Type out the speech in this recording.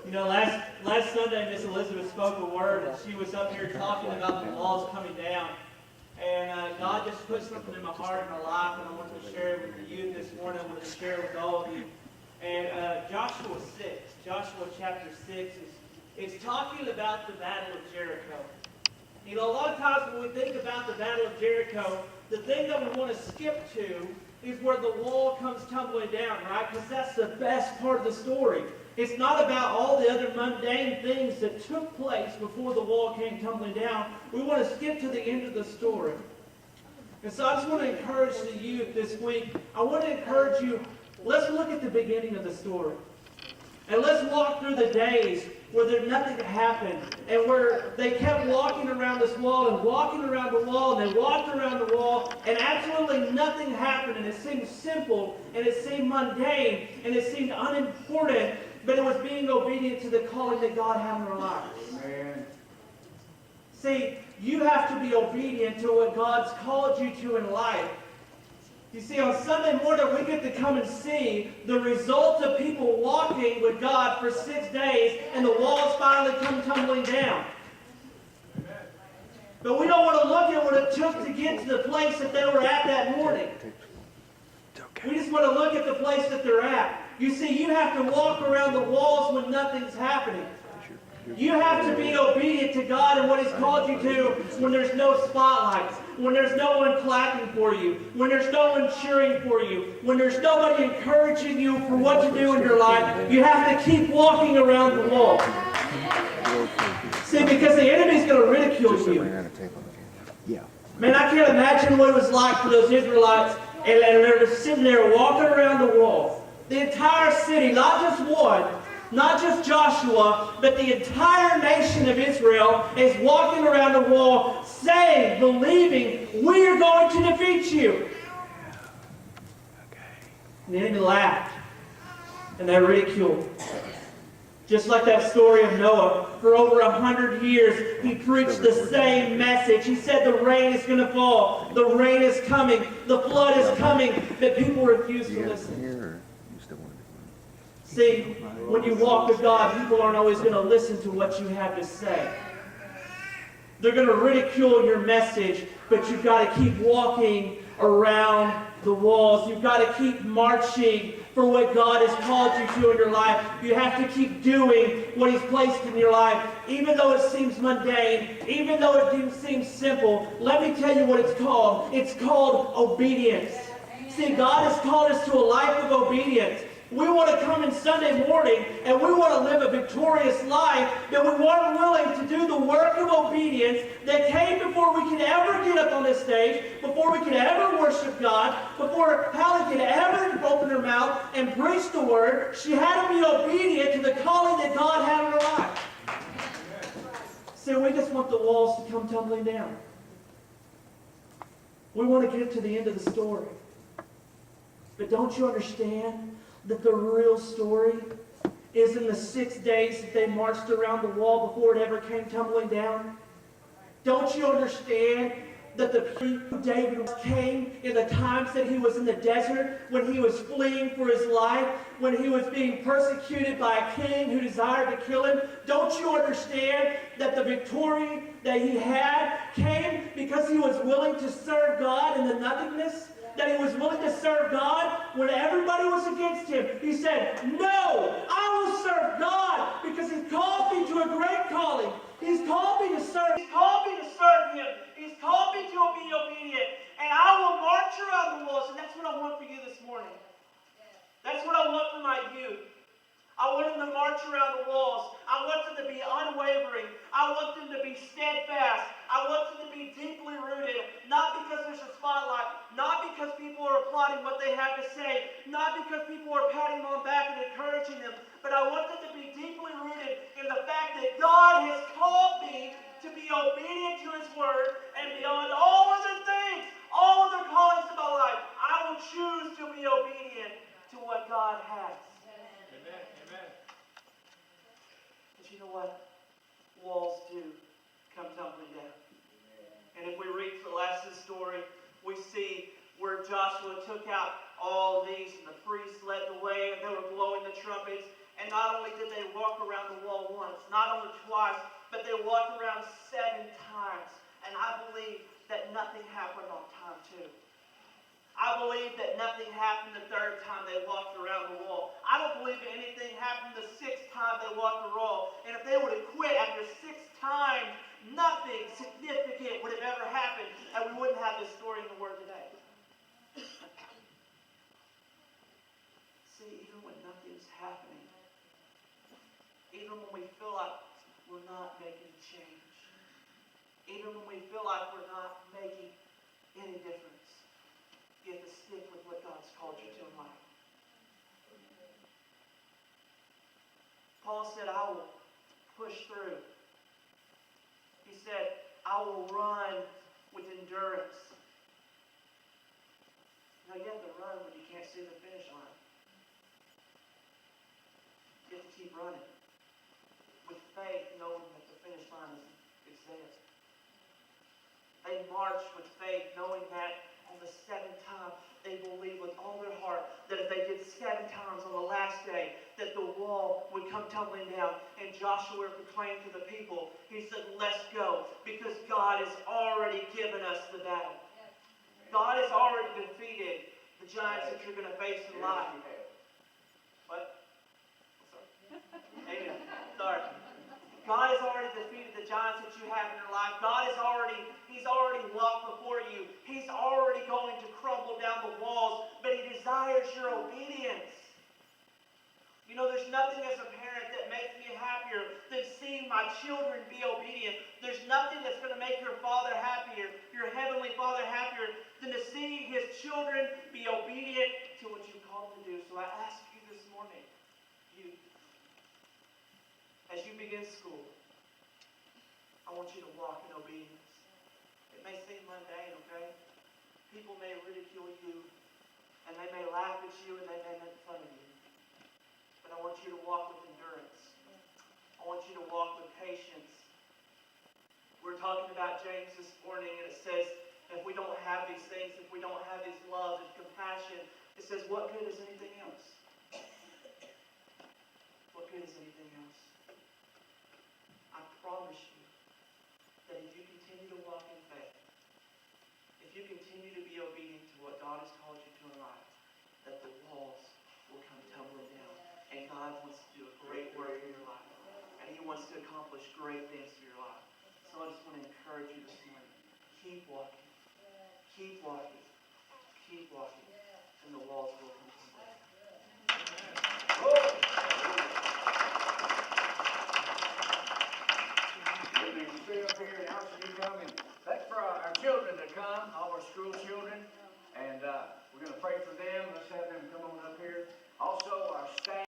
You know, last Sunday, Miss Elizabeth spoke a word, and she was up here talking about the walls coming down. And God just put something in my heart and my life, and I want to share it with you this morning. I want to share it with all of you. And Joshua chapter 6, is talking about the Battle of Jericho. You know, a lot of times when we think about the Battle of Jericho, the thing that we want to skip to is where the wall comes tumbling down, right? Because that's the best part of the story. It's not about all the other mundane things that took place before the wall came tumbling down. We want to skip to the end of the story. And so I just want to encourage the youth this week. I want to encourage you, let's look at the beginning of the story. And let's walk through the days where nothing happened, and where they kept walking around this wall and walking around the wall, and they walked around the wall, and absolutely nothing happened, and it seemed simple, and it seemed mundane, and it seemed unimportant, but it was being obedient to the calling that God had in our lives. Amen. See, you have to be obedient to what God's called you to in life. You see, on Sunday morning, we get to come and see the result of people walking with God for 6 days, and the walls finally come tumbling down. But we don't want to look at what it took to get to the place that they were at that morning. We just want to look at the place that they're at. You see, you have to walk around the walls when nothing's happening. You have to be obedient to God and what He's called you to when there's no spotlights, when there's no one clapping for you, when there's no one cheering for you, when there's nobody encouraging you for what to do in your life. You have to keep walking around the wall. See, because the enemy's going to ridicule you. Man, I can't imagine what it was like for those Israelites, and they're just sitting there walking around the wall. The entire city, not just one, not just Joshua, but the entire nation of Israel is walking around the wall saying, believing, we are going to defeat you. And the enemy laughed, and they ridiculed. Just like that story of Noah, for over 100 years, he preached the same message. He said the rain is going to fall, the rain is coming, the flood is coming, but people refused to listen. See, when you walk with God, people aren't always going to listen to what you have to say. They're going to ridicule your message, but you've got to keep walking around the walls. You've got to keep marching for what God has called you to in your life. You have to keep doing what He's placed in your life, even though it seems mundane, even though it seems simple. Let me tell you what it's called. It's called obedience. See, God has called us to a life of obedience. We want to come in Sunday morning and we want to live a victorious life, but we weren't willing to do the work of obedience that came before we could ever get up on this stage, before we could ever worship God, before Hallie could ever open her mouth and preach the word. She had to be obedient to the calling that God had in her life. So we just want the walls to come tumbling down. We want to get to the end of the story. But don't you understand that the real story is in the 6 days that they marched around the wall before it ever came tumbling down? Don't you understand that the people David came in the times that he was in the desert, when he was fleeing for his life, when he was being persecuted by a king who desired to kill him? Don't you understand that the victory that he had came because he was willing to serve God in the nothingness? That he was willing to serve God when everybody was against him. He said, no, I will serve God because He's called me to a great calling. He's called me to serve. He's called me to serve Him. He's called me to be obedient. And I will march around the walls. And that's what I want for you this morning. That's what I want for my youth. I want them to march around the walls. I want them to be unwavering. I want them to be steadfast. I want them to be deeply rooted. Not because there's a spotlight. Not because people are applauding what they have to say. Not because people are patting them on the back and encouraging them. But I want them to be deeply rooted in the fact that God has called me to be obedient to His word. And beyond all other things, all other callings of my life, I will choose to be obedient to what God has. But you know what? Walls do come tumbling down. And if we read the last of the story, we see where Joshua took out all these, and the priests led the way, and they were blowing the trumpets. And not only did they walk around the wall once, not only twice, but they walked around 7 times. And I believe that nothing happened on time too. I believe that nothing happened the 3rd time they walked around the wall. I don't believe that anything happened the 6th time they walked the wall. And if they would have quit after 6 times, nothing significant would have ever happened, and we wouldn't have this story in the Word today. See, even when nothing's happening, even when we feel like we're not making a change, even when we feel like we're not making any difference, you have to stick with what God's called you to in life. Paul said, I will push through. He said, I will run with endurance. Now you have to run when you can't see the finish line. You have to keep running with faith, knowing that the finish line is there. They marched with faith, knowing that on the 7th time, they believed with all their heart that if they did 7 times on the last day, that the wall would come tumbling down. And Joshua proclaimed to the people, he said, let's go, because God has already given us the battle. God has already defeated the giants that you're going to face in life. What? Sorry. Amen. Sorry. God has already defeated the giants that you have in your life. He's already walked before you. He's already going to crumble down the walls, but He desires your obedience. You know, there's nothing as a parent that makes me happier than seeing my children be obedient. There's nothing that's going to make your Father happier, your Heavenly Father happier, than to see His children be obedient to what you call them to do. So I ask you this morning, as you begin school, I want you to walk in obedience. It may seem mundane, okay? People may ridicule you, and they may laugh at you, and they may make fun of you. But I want you to walk with endurance. I want you to walk with patience. We're talking about James this morning, and it says, if we don't have these things, if we don't have this love and compassion, it says, what good is anything else? What good is anything else? I promise you that if you continue to walk in faith, if you continue to be obedient to what God has called you to in life, that the walls will come tumbling down. And God wants to do a great work in your life. And He wants to accomplish great things through your life. So I just want to encourage you this morning. Keep walking. Keep walking. Keep walking.